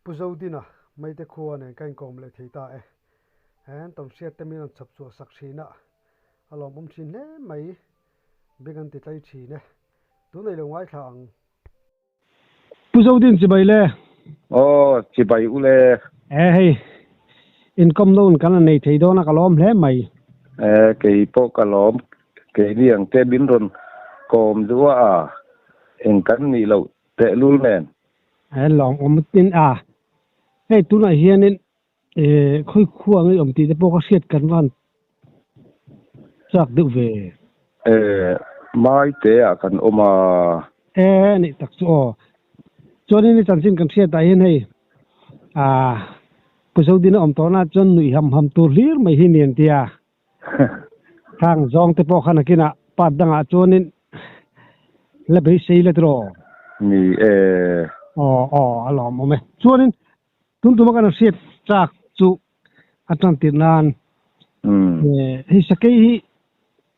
Puzaudina mai te khuwa ne kain kom le thei ta han tom siat te min chap chu sak thina alom thin le mai began ti tlai thi ne tu nei lo ngai thang Puzaudin chi bai le chi bai u le hei income non kan nei thei do na kalom hle mai ke po kalom ke riang te bin ron kom duwa en kan ni lo te lul men long tin hei tu na hianin khoi khuwa ngai om ti te po ka siat kan wan chak du ve mai te kan oma ni tak chu choni ni chanchin kan siat ta hian hei Puzaudin om to na chon nui ham tur hlir mai hi nen tia thang zong te po khana kina pat danga chonin la be sei le tro ni alom me chonin tum tum kana siat chak chu atlantic nan hi sakai hi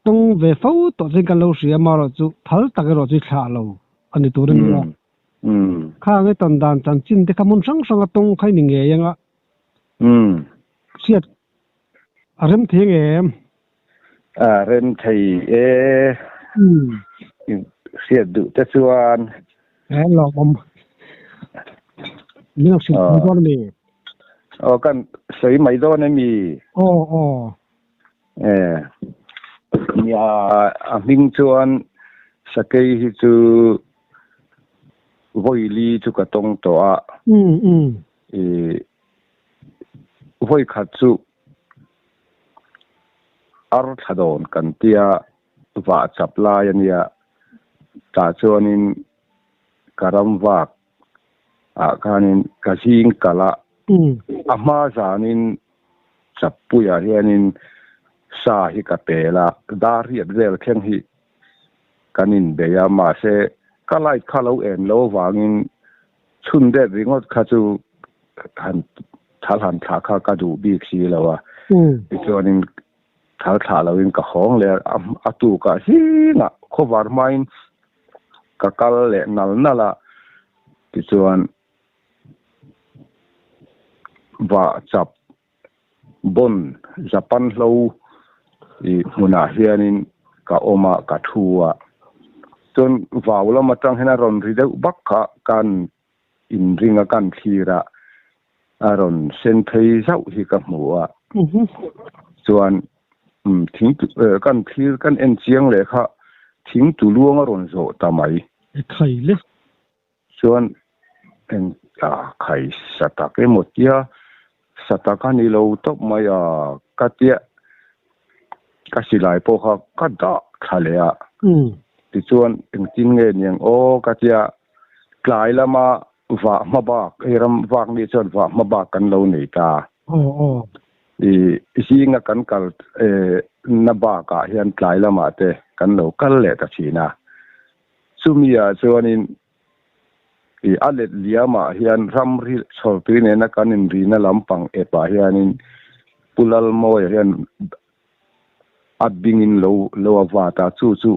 tong ve fo to jing kan lo sia ma ro chu phal tak ro chi thla lo ani turin ro kha nge ton dan chan chin te kamun sang sang tong khai ni nge yanga siat arem theng em rem thei siat du te chuan lo bom ni nak sin ko me kan sei mai do ne mi ya ming chuan sakai hi chu voili chu ka tong to voi khat chu ar thadon kan tia wa chapla yania ta chuanin karam wak kanin kasing kala ama zanin chapuya hianin sa hi ka pela dari abel khen hi kanin beya ma se kalai khalo en lo wangin chunde ringot khachu han thalhan tha kha ka du bi si lawa chuanin thal tha lawin ka hong le atu ka hi na khovar main ka kal le nal nala chuan wa chap bon japan lo muna hianin ka oma ka thuwa chon wawla matang hena ron ri deuh bakha kan in ringa kan thira aron sen thei zau hi ka hmuwa chuan thing kan thir kan en chiang le kha thing tu luang ron zo tamai khai le chuan en khai sata ke motia sata ka ni lo top mai katia kasilai po kha ka da thalea ti chuan en tin nge niang katia klai lama wa ma ba eram wak ni chon wa ma ba kan lo nei ta singa kan kal na ba ka hian klai lama te kan lo kal le ta china sumia chuanin alet liama hian ramri chholpi ne na kanin rina lampang epa hianin pulal mo hian abingin lo awata chu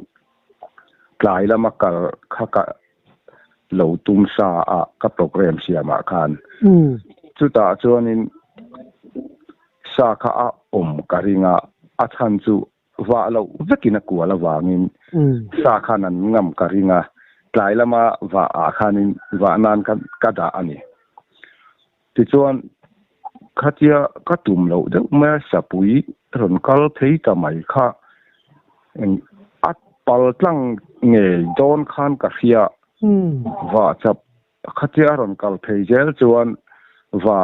klai lama kal khaka lo tum sa ka program siama khan chuta chuanin sa kha karinga athan chu wa lo vekina kuala wangin sa khanan ngam karinga klai lama wa khanin wa nan kan kada ani ti chuan khatia ka tum lo de ma sapui ron kal thei ta mai kha en at pal tlang nge don khan ka sia wa chap khatia ron kal thei jel chuan wa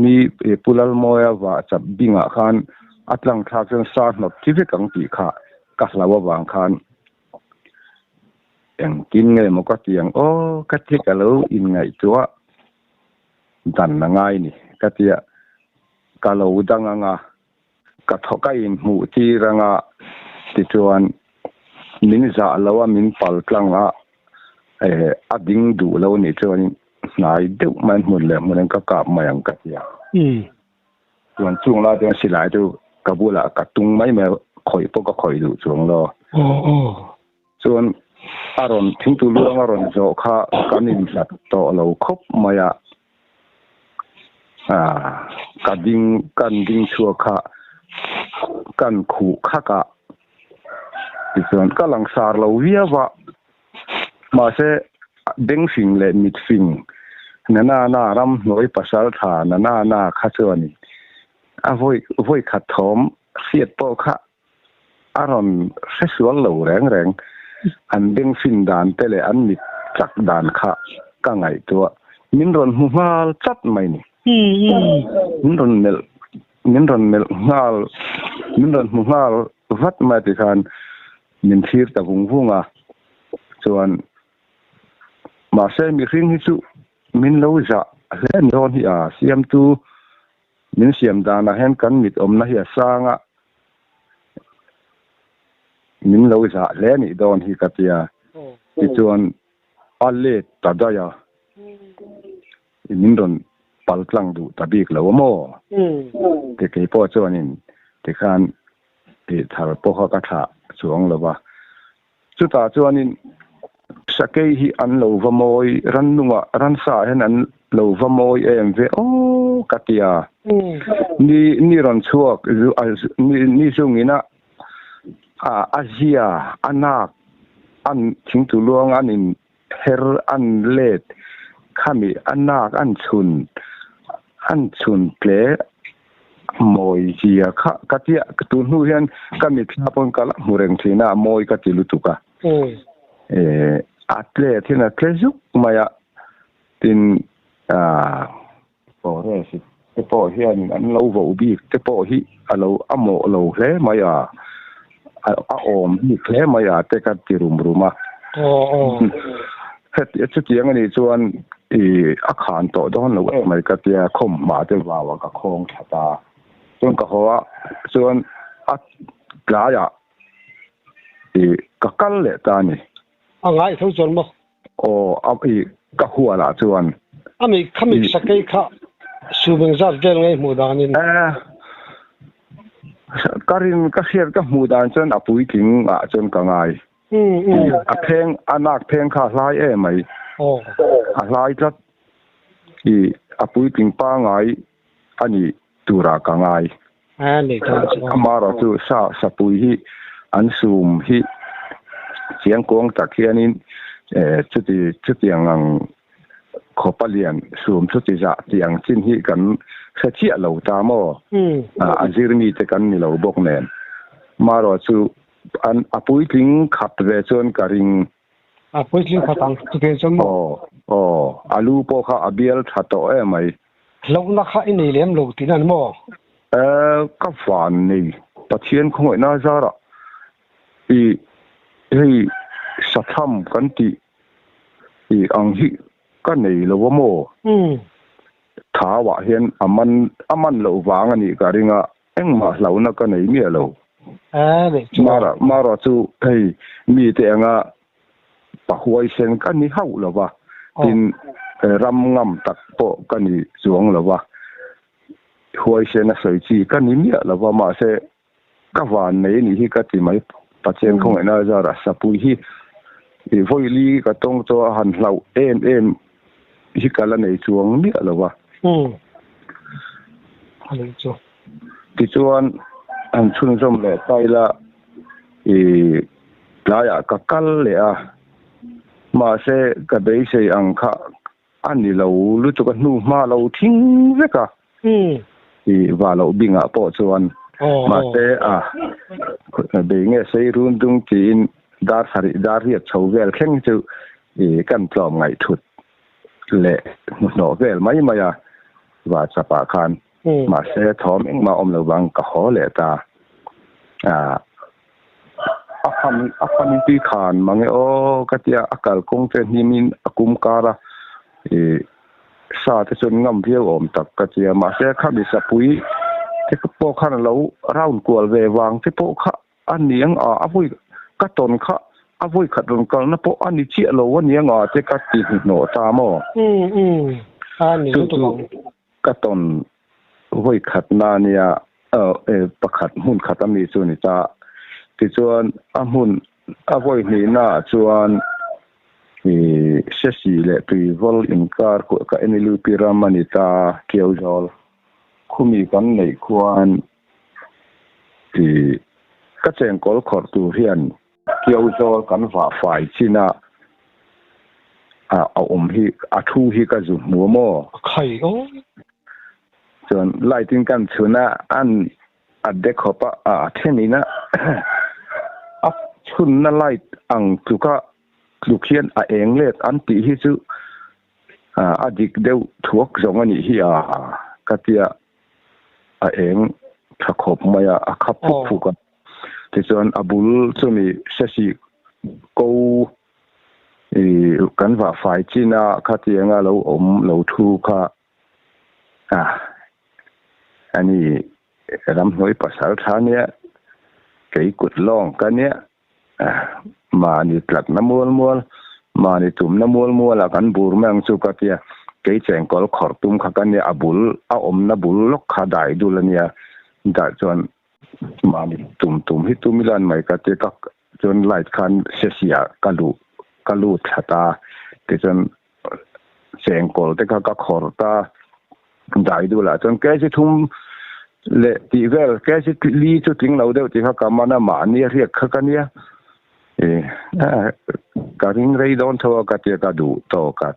mi pulal moya wa chap binga khan atlang thak chen sa hnop tive kang ti kha ka hlawa wang khan en kin nge mo ka tiang ka thi ka lo in ngai chuwa dan na ngai ni ka tia ka lo danga ka thoka in mu ti ranga ti chuan min za lawa min pal tlanga ading du lo ni chuan ngai deuh man mun le mun ka mayang ka tia chuan chung la de silai tu kabula ka tung mai me khoi po ka khoi du chung lo chuan aron thing tu luang aron zo kha kanin sat to lo khop maya กันดิ้งชัวค่ะกันขู่ค่ะกะที่ส่วนก็หลังสารเราเวียวะมาเสเด้งฟิงและมิดฟิงน่ารำหน่วยภาษาฐานน่าข้าส่วนนี้voiขัดถมเสียดโปค่ะอารมณ์เสียสวงเหลวแรงอันเด้งฟินดานแต่เลยอันมิดจักดานค่ะก็ไงตัวมินรอนหัวจัดไหมนี่มินรอนเมลงาลมินรอนหัววัดมาติการมินทีร์ตะวุงส่วนมาเซมีริงฮิสุมินเลวจะเล่นโดนที่เสียมตูมินเสียมดานะเห็นกันมิดนะที่สร้างมินเลวจะเล่นอีโดนที่กัตยาที่ส่วนอัลเลตตัดยามินโดนปัลกลังดูตัดบีกแล้วมั้งที่เคยพูดส่วนนี้ที่การที่ทาร์ปเขากระทะสวงแล้วว่าสุดท้ายส่วนนี้สักแค่ที่อันเราวมอยรันนุ่งรันสายอันเราวมอยเวโอ้กัตยานี่รันชัวนี่ช่วงนี้นะอาเซียอันนักอันทิ้งตัวลวงอันนี้เฮรอันเลดข้ามีอันนักอันชุนเปลมอยเจียค่ะกัตยาตุนหูเห็นข้ามีพิพากษ์กันละมูเรงที่น่ามอยกัตยลุตุกะatlet hina tlezuk maya tin po resi te po hian an lo vo bi te po hi alo amo lo hle maya a om bi hle maya te ka tirum ruma het chu tiang ani chuan a khan to don lo mai ka tia khom ma te wa ka khong thata chuan ka hoa chuan a playa ka kal le ta ni ngay thâu chuẩn mo ka hua la chuan ami khami sakai kha subeng zat vel ngai mudanin karin ka hiar ka mudan chuan apui ting chuan ka ngai a pheng anak pheng kha lai mai a lai chat apui ting pa ngai ani tura ka ngai ni thau amara chu sa pui hi an sum hiเสียงกงจากเขียนินชุดอย่างขบเลียนสูมชุดจะเสียงชิ้นที่กันเชี่ยเหล่าตามอันซีรมีจะกันมีเหล่าบกแนนมารอสูอันอปุยทิ้งขับเวชนการิงอปุยทิ้งขับตังตุเกจมอาลูโปค่ะอเบียลชัดโตไหมลงนักข่าวนี่เลี้ยงลูกที่นั่นมั้งก็ฝันนี่ตะเชียนคงไม่น่าจะละสัตว์ทำกันที่อังหิกันในละวโมท้าวะเห็นอามันเหลววางอันนี้การิงเอ็งมาเหลานักกันในเมียเรามาราจูมีแต่งปะหวยเซนกันนี่เฮาหรอวะดินรำงำตัดโปกันนี่สวงหรอวะหวยเซนสวยจีกันนี่เมียหรอวะมาเสกวานในนี่ที่กันที่ไม่ปัจเจกคงไม่น่าจะรักปุยที่ฟอยลีก็ต้องตัวหันเราที่กันละในช่วงนี้หรอวะที่ชวนอันชุนสมเลยไปละปลายก็กัลเลยมาเสก็ได้เสียงค่ะอันนี้เรารู้จักนู่มาเราทิ้งเวกว่าเราบิงปอชวนมาเสเบงเงี้ยใช้รุ่นตรงจีนดาร์เรียดชาวเวลแข่งจูกันปลอมไงถุดเละหนอเวลไม่มาว่าจะปาคานมาเสทอมเองมาอมระวังกะหอเละตาอามีปีขานมังโอ้กัตยาอากาศคงจะนิมินกุมการะซาที่จนงำเพียวอมตักกัตยามาเสข้ามีสปุยที่ก็พอขันเราร่างกวลเววางที่พอข้าอันนี้ยังอาวุยกัตนข้าอาวุยขัดรนกันนะพออันนี้เชี่ยเราวันนี้ยังที่กัดตีหนอตามอันนี้ตัวกัตนอาวุยขัดนาเนี่ยประขัดหุ่นขัดมีส่วนนี้จ้าที่ส่วนหุ่นอาวุยนี่น่าส่วน sẽ xì lệ tùy vol in car của các anh lưu piramanita kêu rồi khôngมีกันในควรที่ก็เจงกอลขอตัวเรียนเกี่ยวจอกันฝ่าฝ่ายที่น่ะเอาฮีทูฮีก็จุมัวโม่ไข่โอ้ส่วนไล่ทิ้งกันชนะอันเด็กขบเท่านี้นะชุนนั่นไล่อังทุกลูกเขียนเองเลยอันตีที่จุดิกเดียวถูกจงอันนี้ที่ก็เตียเองถ้าขบมาขับผูกกันที่ส่วนบุลจะมีเสียกูกันว่าฝ่ายจีน่าขัดเตียงเราทูค่ะอันนี้รำหน่วยภาษาไทยเนี่ยเกี่ยกุดล่องกันเนี่ยมานี่ตลักน้ำมัวมานี่ตุ่มน้ำมัวแล้วกันบูรแมงสุกัดเนี่ยเกี่ยแจงกอลขอตุ่มขักันเนี่ยบุลน้ำบุลลกขาได้ดูแลเนี่ยแต่จนมานี่ตุ่มฮิตุมิลันไม่กัดเกี่ยจนไล่คันเสียกะลูชะตาแต่จนแจงกอลแต่ก็ขอตาได้ดูแลจนแกจะทุ่มเละตีเวลแกจะลีจุดทิ้งเราเดียวที่เขากำมันมาเนี่ยเรียกเขากันเนี่ยการิงไรโดนทัวกัดเจกดูโตกัด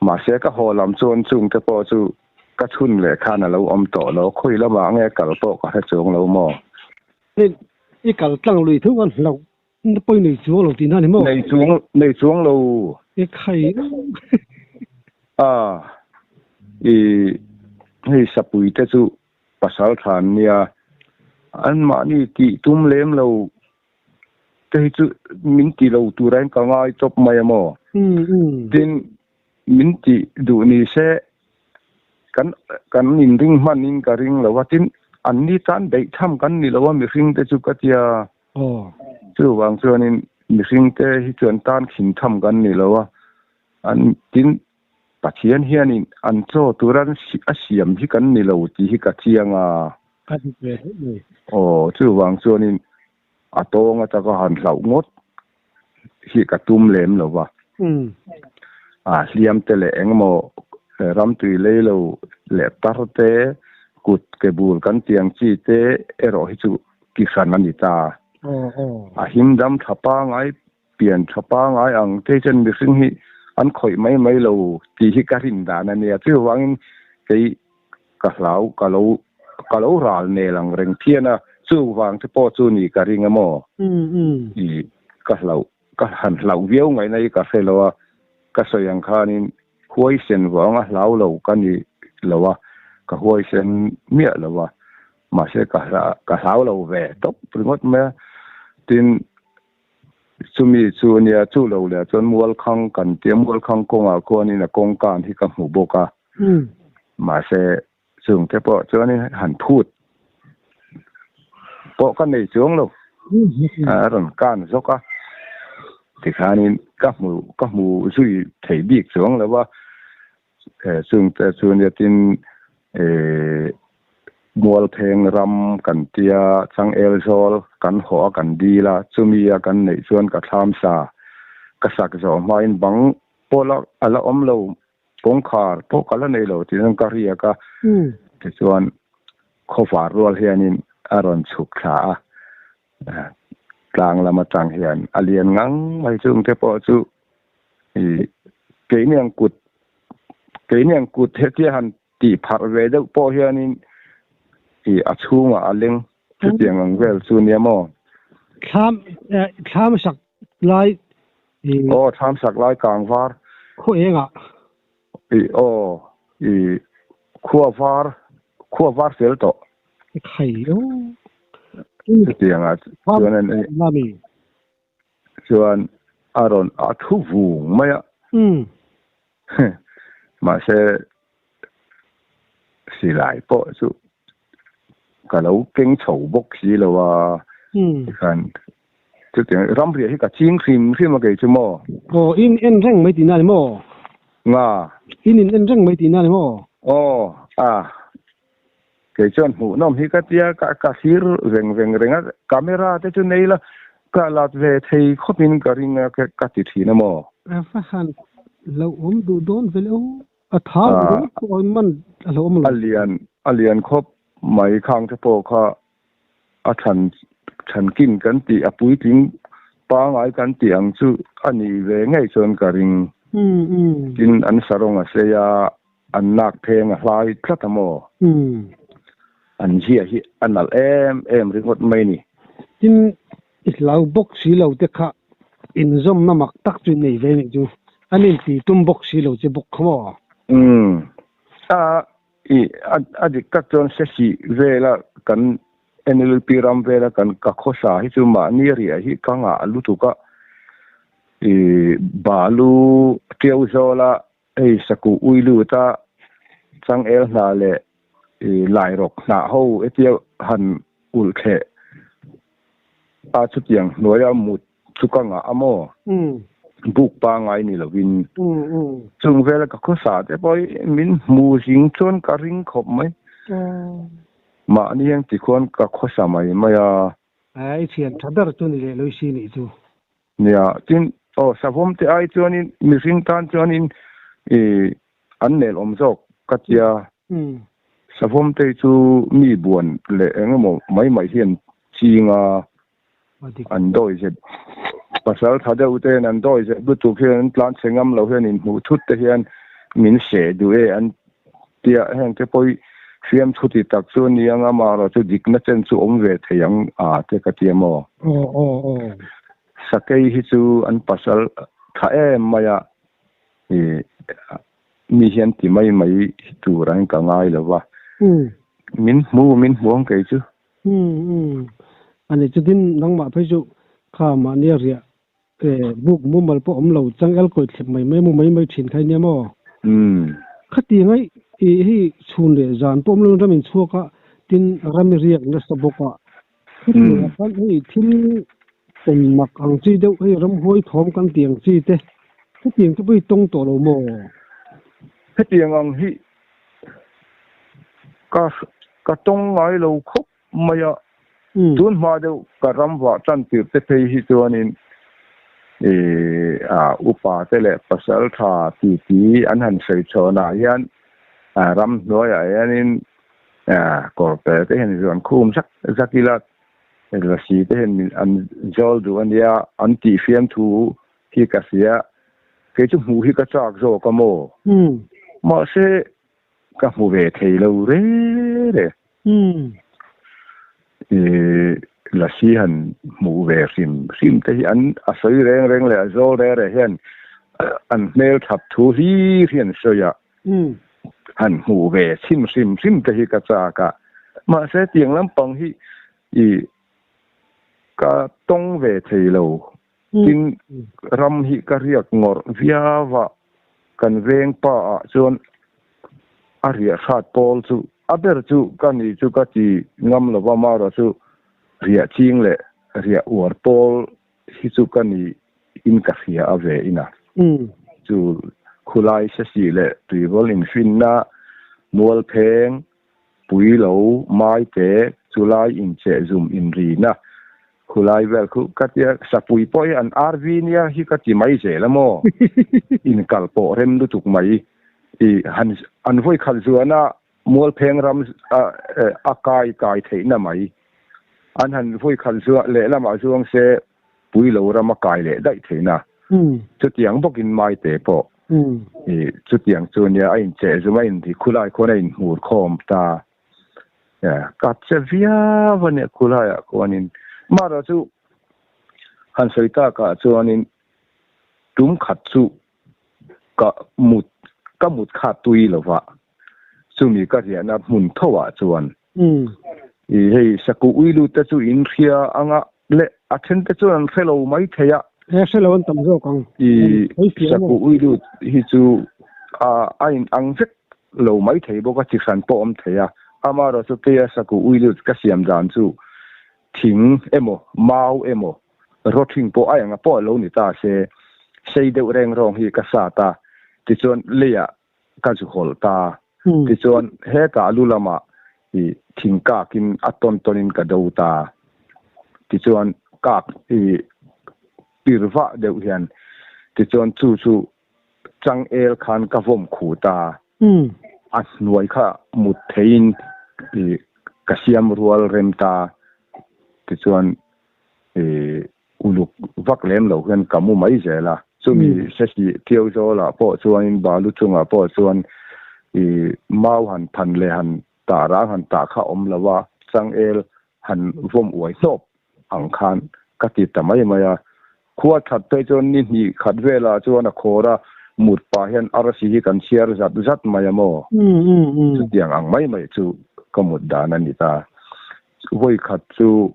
มาเสียก็หอลำส่วนสูงจะพอสู้ก็ชุนเลยข้าน่ะเราอมต่อเราคุยแล้วมาไงกับเราโตก็ให้สูงเราหม้อนี่กับตั้งลุยทุกวันเราไปในช่วงเราตีนั่นนี่มั้งในช่วงเราไข่ให้สปุยแต่สู้ภาษาฐานเนี่ยอันมานี่ที่ตุ้มเลี้ยมเราแต่จุมินที่เราตัวแรงก็ง่ายจบไม่หมอดินมินที่ดูนี่เสกันนินริงมันนินกระริงเราว่าดินอันนี้ท่านได้ทำกันนี่เราว่ามีริงแต่จุกัดยาจู่วางส่วนนี้มีริงแต่ที่ส่วนต้านขินทำกันนี่เราว่าอันดินปัจจัยนี้นี่อันโซ่ตัวนั้นเสียมที่กันนี่เราที่กัดเชียงจู่วางส่วนนี้โตงจะก็หันเหล่างดที่กระตุ้มเล่มหรือว่าเลี้ยมแต่แหลงโมรำตุยเล่เราแหลตาเตกุดเกบูลกันเตียงจีเตรอฮิจุกิสันนันดิตาหิมดำทับป้าไงเปลี่ยนทับป้าไงอังเทจันบิซึ่งฮิอันข่อยไม่เราตีฮิการินดานันเนี่ยจู่วังไอ้กะเหลาราลเนลังเร่งเทียนะจู่วางที่พ่อจู่นี่การิงะโมอีก็หันเหล่าเวียวไงในกาเฟลว่าก็สยังคานี่ห้วยเส้นหวังเหล่ากันนี่เราว่าก็ห้วยเส้นเมียเราว่ามาเสกก็เหล่าเราแหวตบปริมดแม่ตินสุมีส่วนเนี่ยจู่เราเลยจนมัวคังกันเตรียมมัวคังกงคนนี่นะกงการที่กับหูโบกามาเสซึ่งแต่พอเจ้านี่หันพูดพอกันในช่วงเราร่างการสักที่ขานี่กับมูช่วยถ่ายบีกช่วงแล้วว่าซึ่งแต่ส่วนเนี่ยตินมัวเพลงรำกันเตียจังเอลโซลกันหัวกันดีละจุมีกันในส่วนกับทามซากษักริย์สมัยบังพอละอะไรเราปงขาดพวกกันในเราที่นั่งกะเรียกที่ส่วนข้อฝารัวเฮียนินอารอนสุขขากลางละมาจังเฮียนอเลียนงั้งไม่จึงเทปอจุเกยเนียงกุดเทียหันตีผักเวดปอเฮียนินอาชูมาอเลงที่เตียงเวลซูเนียมอทำสักลายทำสักลายกลางฟาร์คู่เองขั้วฟาร์เซลโตไข่เตียงส่วนนั้นส่วนอารอนทุฟูไม่มาเสสิหลายปอสุก็เราเก่งโฉบกสีแล้วว่ากันจุดเดียวรำเรียที่กับจิ้งครีมที่มาเกี่ยวมั้งอินเร่งไม่ตีน่าเลยมั้งอินเร่งไม่ตีน่าเลยมั้งเกี่ยวจนหูน้องที่กัดยากะสีเร่งกาเมราแต่จุดนี้ละ cả lát về thấy khó bin cái ring cái ti thi na mo phát hành lâu du đón về lâu thảo đúng coi mình lâu alien khó mấy khang thế po kha thành kinh cái ti apui tiếng ba ngày cái tiếng chu anh ấy về ngay chọn cái ring tin anh sarong à sẽ anh nạc thêm lại rất là mo anh hi anh al em ringot mai ni tin lâu box xí lâu te kha in zoom na mak tak chu nei ve ni chu anin ti tum box xí lâu che box kho dik ka chon se si ve la kan NLP ram ve la kan ka khosa hi chu ma ni ri hi ka nga lu tu ka balu tiau zola saku uilu ta chang el na le lai rok na ho etiau han ul khe chu tiang noya mut chu ka nga amo buk pa ngai ni lovin chung vela ka khosa te boy min mu jing chon ka ring khop mai ma ni yang ti khon ka khosa mai maya ai thian thadar chu ni le loi si ni chu nia tin savom te ai chuanin mi ring tan chuanin an nel om jok katia savom te chu mi buan le engmo mai hian chinga an doi je pasal thada uten an doi je bu tu khian plan sengam lo hian in hu thut te hian min se du an tia heng te poi fiam thuti tak chu ni anga ma ro chu dik na chen chu om ve theyang te katia mo sakei hi chu an pasal tha maya mi hian ti mai tu rang ka ngai lova min huang kai chu ani chu din nang ma phai chu kha ma ne ria buk mu mal po om lo chang el koi thlep mai mai thin khai ne mo khati ngai hi chun le zan pom lo ramin chuaka tin rami riak na saboka khati hi thil ten mak ang chi deuh hei ram hoi thom kan tiang chi te cái tiang chu pui tong to lo mo cái tiang ang hi ka tong ngai lo khop maya tun ma deuh ka ram wa chan tir te phei hi chuanin upa te le pasal tha ti an han sei chona hian ram noya hianin korpe te hen zuan khum zakila la si te hen an jol du an ya an ti fiam thu hi ka sia ke chu mu hi ka chak zo ka mo ma se ka mu ve thei lo re la si han mu ve sim te hi an a soi reng le a zo re hian an mel thap thu hi hian so ya han mu ve sim te hi ka cha ka ma se tiang lam pang hi ka tong ve thei lo tin ram hi ka riak ngor viawa kan veng pa chon aria khat pol chu aber chu kani chu ka ti ngam lo wa ma ro chu ria ching le ria war pol hi chu kani in ka khia ave ina chu khulai se si le tui bol in fin na mual pheng pui lo mai te chulai in che zum in ri na khulai vel khu katia sapui poi an rv nia hi kati mai je lamo in kalpo rem du tuk mai an voi khal zuana mual pheng ram kai theina mai an han voi khal zu le lama zuang se pui lo ram kai le dai theina chu tiang bokin mai te po chu tiang chunia a in che zuma in thi khulai khona in hur khom ta ka che via vane khulai ko anin mara chu han soita ka chuanin tum khat chu ka mut kha tui lova chumi ka ria na mun thowa chuan hei saku uilu te chu in khia anga le athen te chuan fellow mai theya fellow an tam zo kang saku uilu hi chu ain angvek lo mai thei boka chi san po om theya amaro chu te saku uilu ka siam dan chu thing emo mau emo rothing po ayanga po lo ni ta se sei deuh reng rong hi ka sa ta ti chon leya ka chu hol ta ti chon he ka lulama i thing ka kin aton tonin ka do ta ti chon cạc thì bìr vạ đều hiền thì chọn chú trăng el khan cả vòng khủ ta ăn nuôi khá một thiên thì cái xiêm rual rem ta thì chọn uluk vak lem lo hiền cả mu mấy giờ là chú mi sẽ tiêu cho là bỏ chọn ba lúc chung à bỏ chọn mau hẳn thành lệ hẳn tả ra hẳn tả khá là wa trăng el hẳn vòng uai nộp ang khan cái tiết tầm ấy mà khua thật tới cho nên hi khát về là cho nó khó ra một bà hiện RC cần share rất mà mo chú tiếng ang mấy chú có một đàn anh ta với khát chú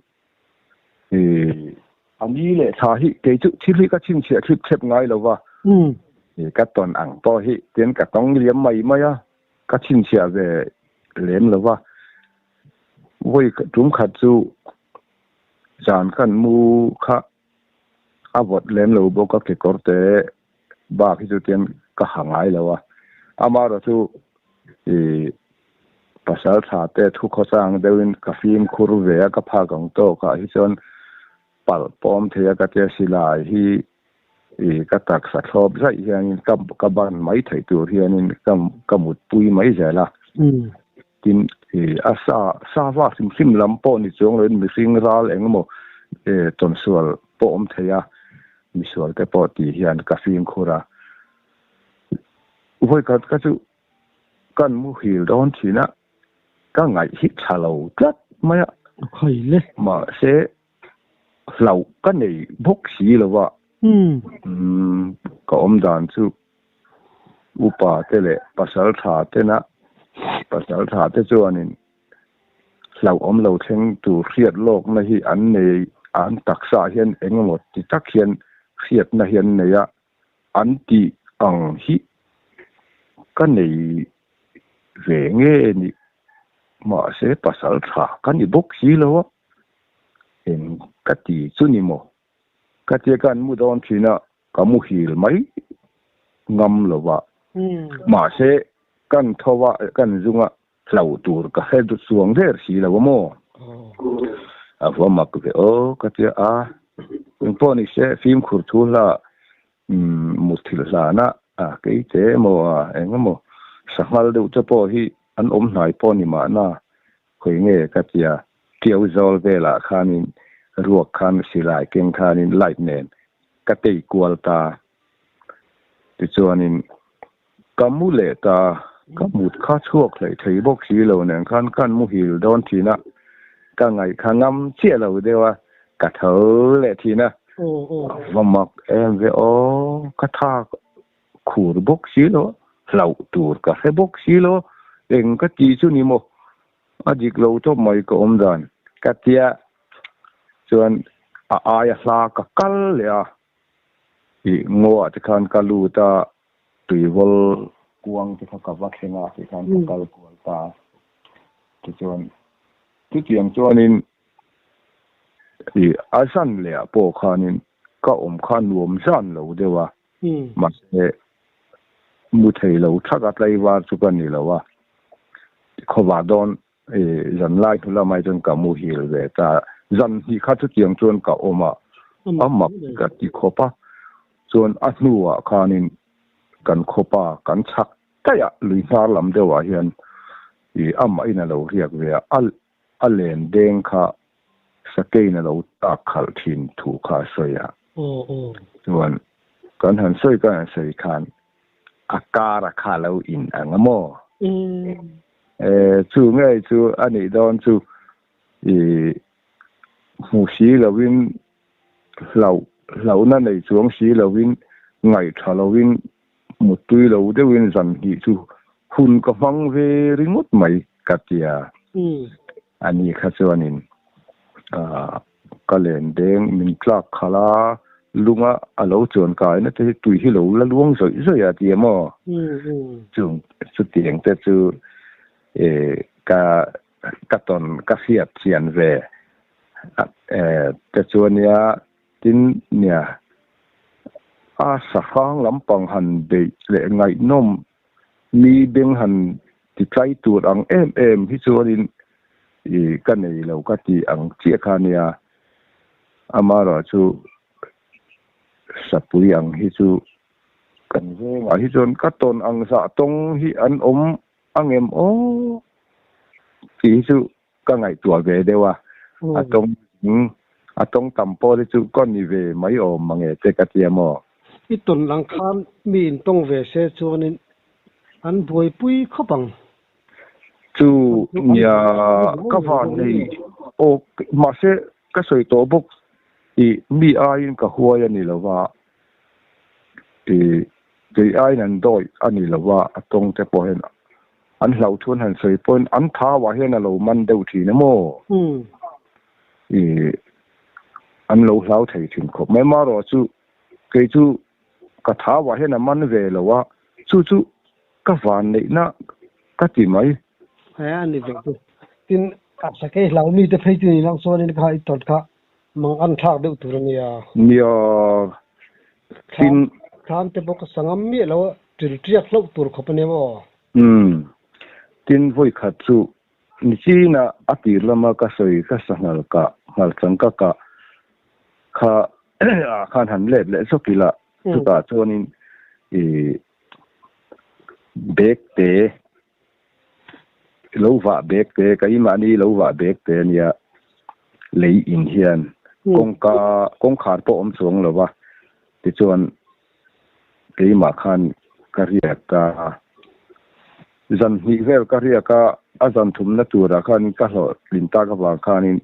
anh đi lệ thà hi cái chú chỉ cái chính trị clip chép ngay là wa cái tuần ang to hi tiếng cái tông liếm mày cái chính trị về liếm là wa với chúng khát chú dàn khăn mu khá vọt lem lo bo ka ke korte ba khi tu tian ka hangai lo wa ama ro chu pasal tha te thu kho sang deuin ka phim khur ve ka pha gong to ka hi chon pal pom the ka te silai hi ka tak sa thob zai hian ka ban mai thai tur hian ka mut pui mai za la tin sa va sim lam po ni chong len mi sing ral engmo ton sual pom theya misual te po ti hian ka phim khura voi ka chu kan mu hil don thina ka ngai hi thalo tlat maya khoi le ma se lau ka nei bok si lowa ka om dan chu upa te le pasal tha te na pasal tha te chu anin lau om lo theng tu khiat lok na hi an nei an taksa hian engemot ti tak hian khiat na hian neya an ti ang hi ka nei ve nge ni ma se pasal tha kan ni bok si lo en ka ti chu ni mo ka ti kan mu don thina ka mu hil mai ngam lo wa ma se kan thowa kan zunga lau tur ka he du suang der si lo mo avo mak ve o ka ti a kun poni se phim khur thu la muthil la na cái thế mo em mo sahal du cho po hi an nai poni ma na khoi nge ka tia kiau zol ve la khanin ruak khan silai keng khanin light nen ka tei kwal ta ti chuanin kamule ta kamut kha chuak hlei thei bok si lo nen kan mu hil don thina ka ngai khangam che lo dewa ka tho le thina vamak em ve o ka tha khur bok si lo lau tur ka he bok si lo eng ka ti chu ni mo ajik lo to mai ko om dan ka tia chuan aya hla ka kal le a i ngo at khan kalu ta tuivol kuang te ka wa khenga te khan kal kual ta ti chuan tu tiang chuanin asan le po khanin ka om khan nuam san lo dewa ma se mu thei lo thaka tlai wa chu kan ni lo wa khowa don zan lai thula mai jon ka mu hil ve ta zan hi kha chu tiang chuan ka oma amak ka ti khopa chuan a hnuwa khanin kan khopa kan chak kaya lui har lam dewa hian ama ina lo riak ve a len deng kha sakei na lo ta khal thin thu kha soya chuan kan han soi kan sei khan akara kha lo in angamo chu ngai chu ani don chu mu si lawin lau na nei chuang si lawin ngai tha lawin mutui lo dewin zan hi chu hun ka mang ve ringot mai katia ani kha chuanin kalen deng min tlak khala lunga alo chon kai na te tui hi lo la luang zoi a ti mo chung chu tieng te chu ka ton ka fiat chian ve te chuania tin nia a sa khang lampang han be le ngai nom mi beng han ti tlai tur ang em hi chuanin ka nei lo ka ti ang chi khania ama ro chu sapui ang hi chu kan ve nga hi chon ka ton ang sa tong hi an angem o hi chu ka ngai tua ve dewa atong tampo de chu kon ni ve mai o mange te ka tia mo i ton lang khan mi in tong ve se chuanin an boi pui khopang chu nya ka van nei o ma se ka soi to bok i mi a in ka huai ani lawa cái ai nan doi ani lawa atong te po hen an hlau thun han sei pon an tha wa hen a lo man deu thi na mo an lo hlau thei thin khop mai ma ro chu ke chu ka tha wa hen a man ve lawa chu ka van nei na ka ti mai anh đi về tin cả sa cái lâu mi te phei tin lang so ni kha I tot kha mang an thak deu tur nia tin tham te bok sangam mi lo triak lo tur khopane mo tin voi khat chu ni chi na atir lama ka soi ka sangal ka ngal chang ka kha khan han le sokila chu ta chonin bek te lâu vạ bẹt thế cái mà đi lâu vạ bẹt thế nia lấy in hiền công khát bộ xuống rồi ba thì chọn cái mà khan career ka dân hi vel career ka azan thum na tu ra khan ka lo linta ka ba khan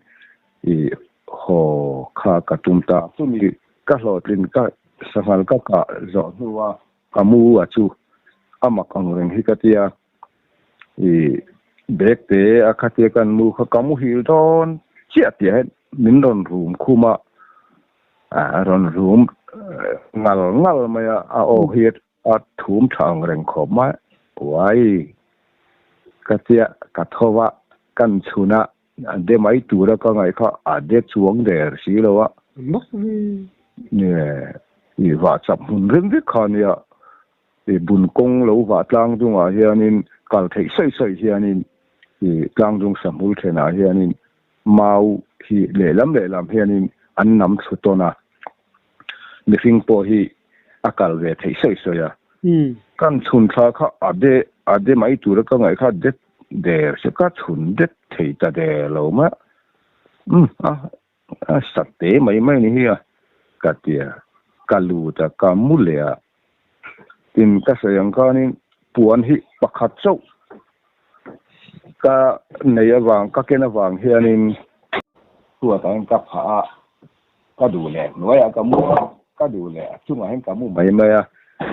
in ho kha ka tum ta tu mi ka lo lin ka sangal ka zo huwa kamu achu amak ang reng hi ka tia bek te akhatia kan mu kha kamu hil don chia ti hen min ron room khuma ron room ngal maya o hiet thum thang reng khop ma wai katia kathowa kan chuna de mai tu ra ka ngai kha de chuang der si lowa ne wa chap hun ren vi khania bun kong lo wa tlang dunga hianin kal thei sei hianin tlang dung samul thena hianin mau hi lelam hianin an nam thutona mi fing po hi akal ve thei sei ya kan chun tha kha ade mai tur ka ngai kha de der se ka chun de thei ta de lo ma satte mai ni hi ka tia kalu ta kamulea tin ka sayang kanin puan hi pakhat chau ka nei awang ka ken awang hianin tua tang ka pha ka du le noi ka mu ka du le chunga hen ka mu mai a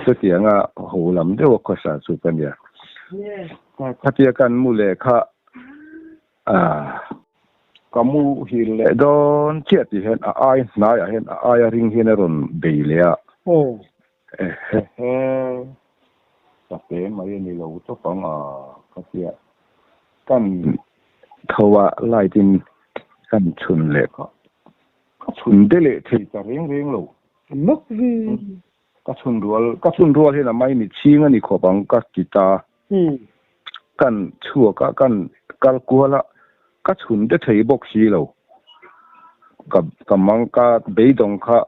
chu tianga ho lam de ko sa chu kan ya ka tia kan mu le kha ka mu hi le don che ti hen ai na ya hen ai ring hen ron be le a tapi mai ni lo to pang ka tia kan thawa laitin kan chun le ka chun de le thei ta reng lo mok vi ka chun rual he na mai ni chinga ni khopang ka kita kan chua ka kan kal kuala ka chun de thei bok si lo ka mang ka be dong kha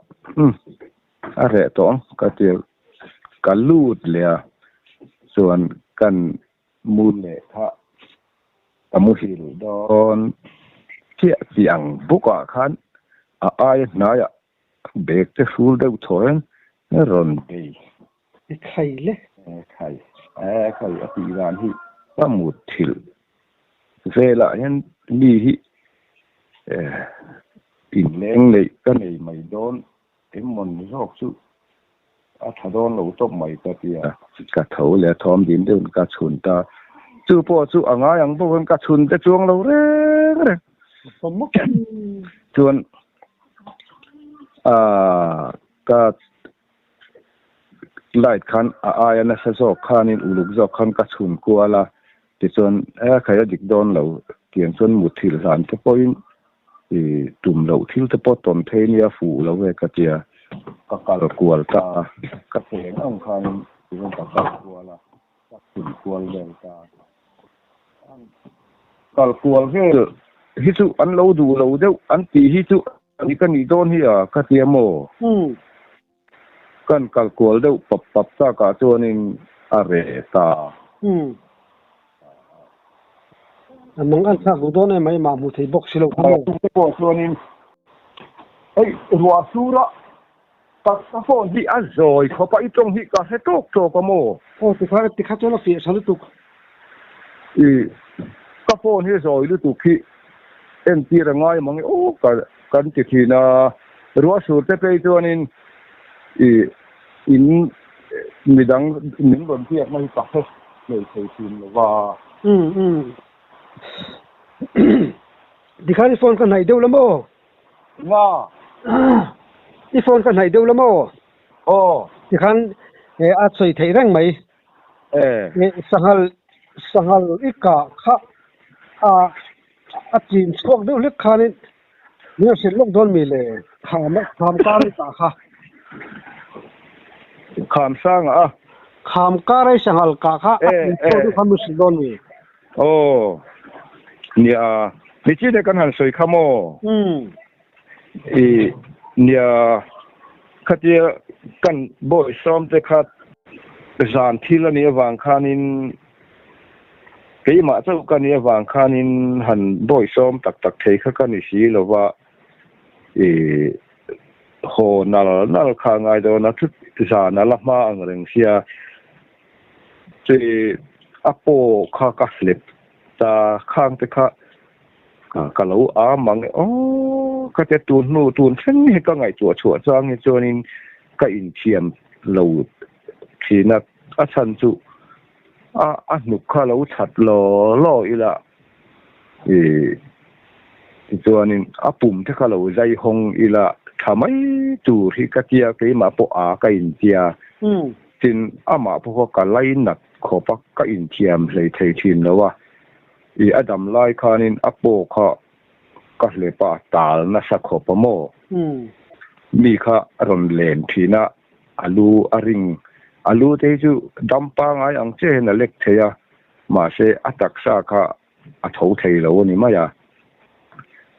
are to ka te kalut leส่วนกันมูลเลยค่ะตมุหิลดอนเที่ยเสียงบุกขันอายนายเบกจะฟูลเดือดถอยนี่รอนดีไข่เลยไข่อภิรานที่ตมุหิลเวลาเห็นมีที่อินแรงเลยก็ในไม่โดนเอ็มมันรอกสุถ้าโดนเราตบไม่ก็เตียกระเถาและทอมดินเดินกระชุนตาจู่พอจู่อ่างอย่างพวกมันกระชุนจะจวงเราเร่งจวนก็ไล่ขันอายันเสาขันินอุลุกจอกขันกระชุนกัวละที่จวนใครจะดิกโดนเราเกี่ยงจนหมดทิลสารจะพอยตุ่มเราทิลจะพอตอนเทนียฝูเราเวกเตียก็กระกวลตากระเสงอ่างคันที่มันกระกวลละกระสุนกวลเดินตากระกวลเฮลฮิจุอันเราดูเราเดียวอันตีฮิจุ นี่กันนี่โดนเฮียก็เตรียมโมกันกัลกวลเดาปับตากาตัวนึงอะไรตามังอันทักดูโดนไม่มามุทัยบกสิโลก็ตัวนึงเอ้ยรัวสูระตัดโฟนที่อันซอยเขาไปตรงที่กาเซโตกโตกโมโอ้ติดข้าตัวละเฟียสันตุกก็โฟนที่ซอยหรือตุกที่เอ็นตีระง่ายมังโอ้กันติดที่น่ะรัวสูระไปตัวนึงอินมีดังหนึ่งโดนเพียกไม่ตัดเลยเคยชินว่าดิคาริโฟนกันไหนเดียวละโมง่าดิโฟนกันไหนเดียวละโมโอ้ดิคันอาศัยไทยแรงไหมสังหารอีกะค่ะจีนช่วงเดียวเล็กขานี่เนี่ยเสร็จลงโดนมีเลยทำการตาค่ะขามสร้างขามการให้สังหารกะค่ะตัวดูความรู้สึกโดนมีโอ้เนี่ยนี่ที่เด็กกันหันสวยขโมเนี่ยขัดเยกันบ่อยซ้อมจะขัดจานที่ละเนี่ยวางคานินเกี่ยมาเจ้ากันเนี่ยวางคานินหันบ่อยซ้อมตักเทขกันนี่สิหรือว่าโหนั่นข้างไงโดนนักจานนั่นละมาอังเริงเสียจะอโปข้ากัสเล็บตาข้างแต่ข้ากะเหลามังโอ้ก็จะตูนนู่ตูนฉันนี่ก็ไงจั่วจังนี่จนินก็อินเทียมเหลาที่นักฉันจุหนุกข้าเหลาฉัดล่ออีละจนินปุ่มที่ข้าเหลาใจหงอีละทำไมจู่ที่กะเจียกี่มาปะก็อินเทียจินมาพวกก็ไล่หนักขอปักก็อินเทียมเลยเทชินแล้วว่าอดัมไล่คานินอโปข้าก็เลยปะตาลนะสักขบโมมีข้ารอนเลนทีน่ะอาลูเทจูดัมปังไออังเจนเล็กเทียมาเสอตักซาข้าทูเทยแล้วนี่มาอย่า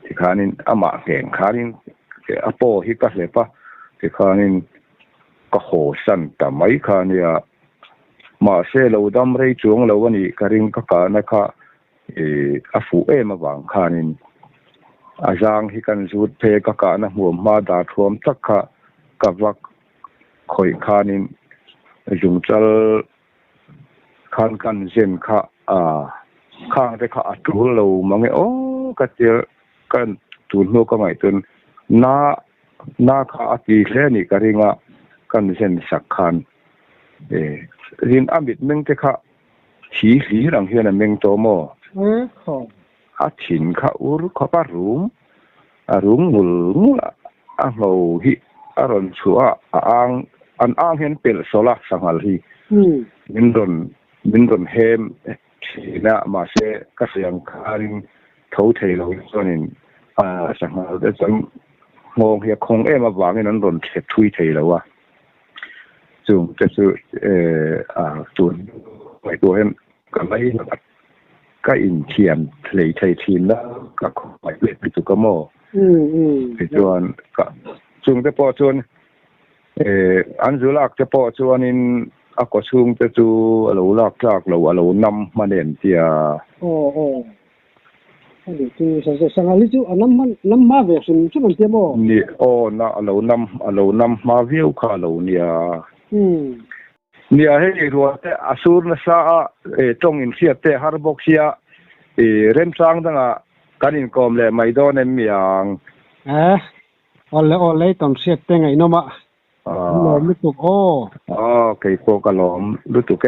ที่คานินมาแข่งคานินอโปฮิก็เลยปะที่คานินก็โหสันแต่ไม่คานี่มาเสเราดัมเรจวงเราวันนี้การิงก็การนะคะฟูมาบางคานินอาจารย์ที่กันสูดเพกกะนะหัวมาดาทวมตักขะกับวักคอยคานินจุงจัลคันกันเซนขะข้างแต่ขะตูเรามังโอ้กัจเจกันตูนโนก็ไม่ตุนนาขะอติเสนิกริงะกันเซนสักคันรินอมิดมึงแต่ขะสีหลังเฮียนมึงโตโมชินข้าอุรุข้าปารุงมุลเราฮิรอนชัวอังเห็นเป็นโซลาสังหารฮีมินดอนเฮมชีน่ามาเสกเสียงคาริงทูเทเราส่วนนี้สังหารแต่จังมองเฮียคงมาวางในนั้นดอนเททุยเทแล้วว่าจุงจะซื้อจุนไปตัวเห็นกันไม่ก็อินเทียมเลยไทยทีมแล้วก็คอยเล็ดไปตุกโมไปจวนก็จุงจะพอจวนอันจุลักจะพอจวนนินก็จุงจะจูเราลักจากเรานำมาเด่นเตียนี่จูสังหาริจูน้ำมาเวสุนจุมันเตียโมนี่น่ะเรานำมาวิวข้าเราเนี่ยเนี่ยให้รัวแต่อสูรนะซาจงอินเสียแต่ฮาร์บกเสียเริ่มสร้างตั้งการอินคอมเลยไม่โดนเอ็มยังอเลยต้องเสียแต่ไงเนาะมะหลอมรู้ตุกโอเคโปกหลอมรู้ตุกแก